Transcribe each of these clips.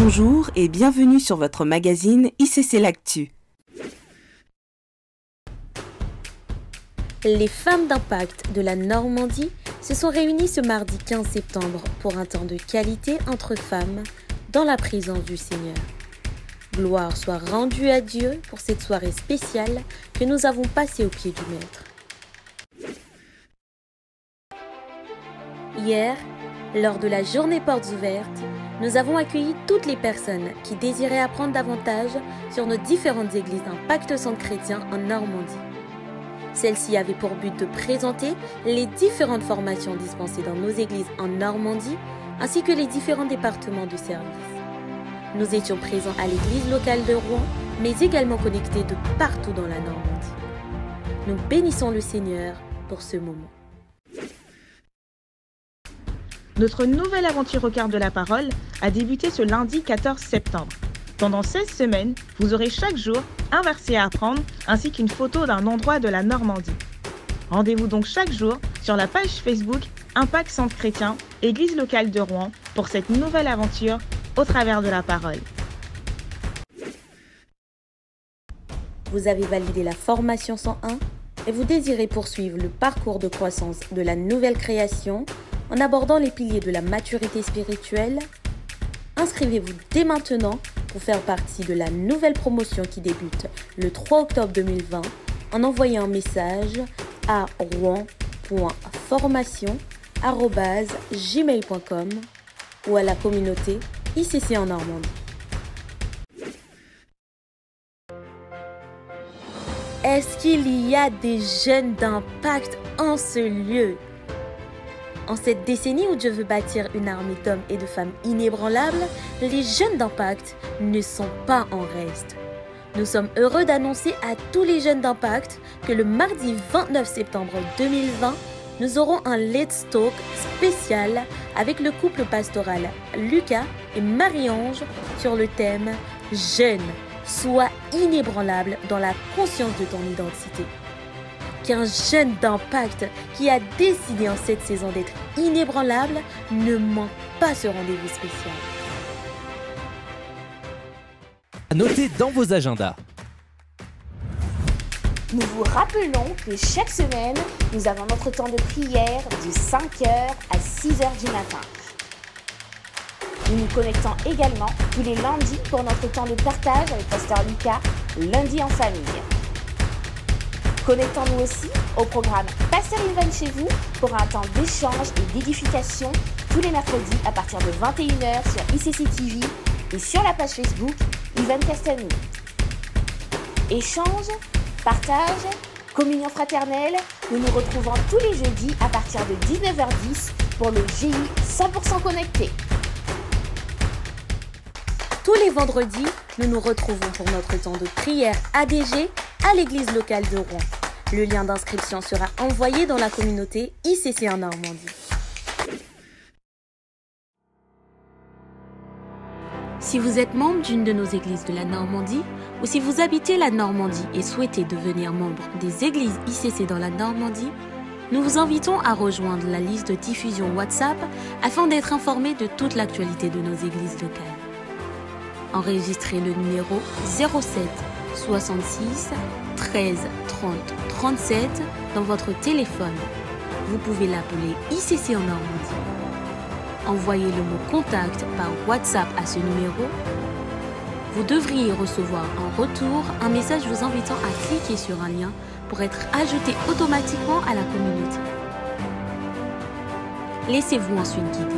Bonjour et bienvenue sur votre magazine ICC L'Actu. Les femmes d'impact de la Normandie se sont réunies ce mardi 15 septembre pour un temps de qualité entre femmes dans la présence du Seigneur. Gloire soit rendue à Dieu pour cette soirée spéciale que nous avons passée au pied du Maître. Hier, lors de la journée portes ouvertes, nous avons accueilli toutes les personnes qui désiraient apprendre davantage sur nos différentes églises d'impact centre chrétien en Normandie. Celle-ci avait pour but de présenter les différentes formations dispensées dans nos églises en Normandie, ainsi que les différents départements de service. Nous étions présents à l'église locale de Rouen, mais également connectés de partout dans la Normandie. Nous bénissons le Seigneur pour ce moment. Notre nouvelle aventure au cœur de la parole a débuté ce lundi 14 septembre. Pendant 16 semaines, vous aurez chaque jour un verset à apprendre ainsi qu'une photo d'un endroit de la Normandie. Rendez-vous donc chaque jour sur la page Facebook Impact Centre Chrétien, Église locale de Rouen, pour cette nouvelle aventure au travers de la parole. Vous avez validé la formation 101 et vous désirez poursuivre le parcours de croissance de la nouvelle création en abordant les piliers de la maturité spirituelle. Inscrivez-vous dès maintenant pour faire partie de la nouvelle promotion qui débute le 3 octobre 2020 en envoyant un message à rouen.formation@gmail.com ou à la communauté ICC en Normandie. Est-ce qu'il y a des jeunes d'impact en ce lieu ? En cette décennie où Dieu veut bâtir une armée d'hommes et de femmes inébranlables, les jeunes d'impact ne sont pas en reste. Nous sommes heureux d'annoncer à tous les jeunes d'impact que le mardi 29 septembre 2020, nous aurons un Let's Talk spécial avec le couple pastoral Lucas et Marie-Ange sur le thème « Jeune, sois inébranlable dans la conscience de ton identité ». Qu'un jeune d'impact qui a décidé en cette saison d'être inébranlable ne manque pas ce rendez-vous spécial. Notez dans vos agendas. Nous vous rappelons que chaque semaine, nous avons notre temps de prière de 5h à 6h du matin. Nous nous connectons également tous les lundis pour notre temps de partage avec Pasteur Lucas, lundi en famille. Connectons-nous aussi au programme Pasteur Ivan chez vous pour un temps d'échange et d'édification tous les mercredis à partir de 21h sur ICC TV et sur la page Facebook Ivan Castelnou. Échange, partage, communion fraternelle, nous nous retrouvons tous les jeudis à partir de 19h10 pour le GI 100% connecté. Tous les vendredis, nous nous retrouvons pour notre temps de prière ADG à l'église locale de Rouen. Le lien d'inscription sera envoyé dans la communauté ICC en Normandie. Si vous êtes membre d'une de nos églises de la Normandie ou si vous habitez la Normandie et souhaitez devenir membre des églises ICC dans la Normandie, nous vous invitons à rejoindre la liste de diffusion WhatsApp afin d'être informé de toute l'actualité de nos églises locales. Enregistrez le numéro 07 66 13 30 37 dans votre téléphone. Vous pouvez l'appeler ICC en Normandie. Envoyez le mot contact par WhatsApp à ce numéro. Vous devriez recevoir en retour un message vous invitant à cliquer sur un lien pour être ajouté automatiquement à la communauté. Laissez-vous ensuite guider.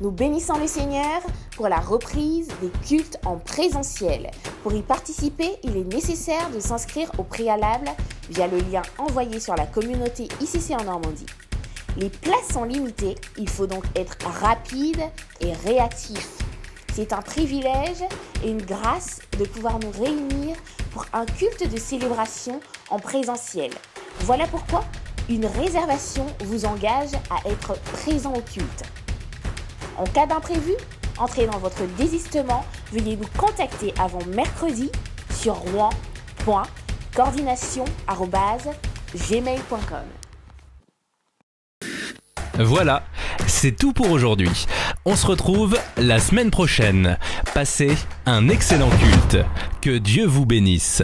Nous bénissons le Seigneur pour la reprise des cultes en présentiel. Pour y participer, il est nécessaire de s'inscrire au préalable via le lien envoyé sur la communauté ICC en Normandie. Les places sont limitées, il faut donc être rapide et réactif. C'est un privilège et une grâce de pouvoir nous réunir pour un culte de célébration en présentiel. Voilà pourquoi une réservation vous engage à être présent au culte. En cas d'imprévu, entrez dans votre désistement, veuillez nous contacter avant mercredi sur rouen.coordination@gmail.com. Voilà, c'est tout pour aujourd'hui. On se retrouve la semaine prochaine. Passez un excellent culte. Que Dieu vous bénisse.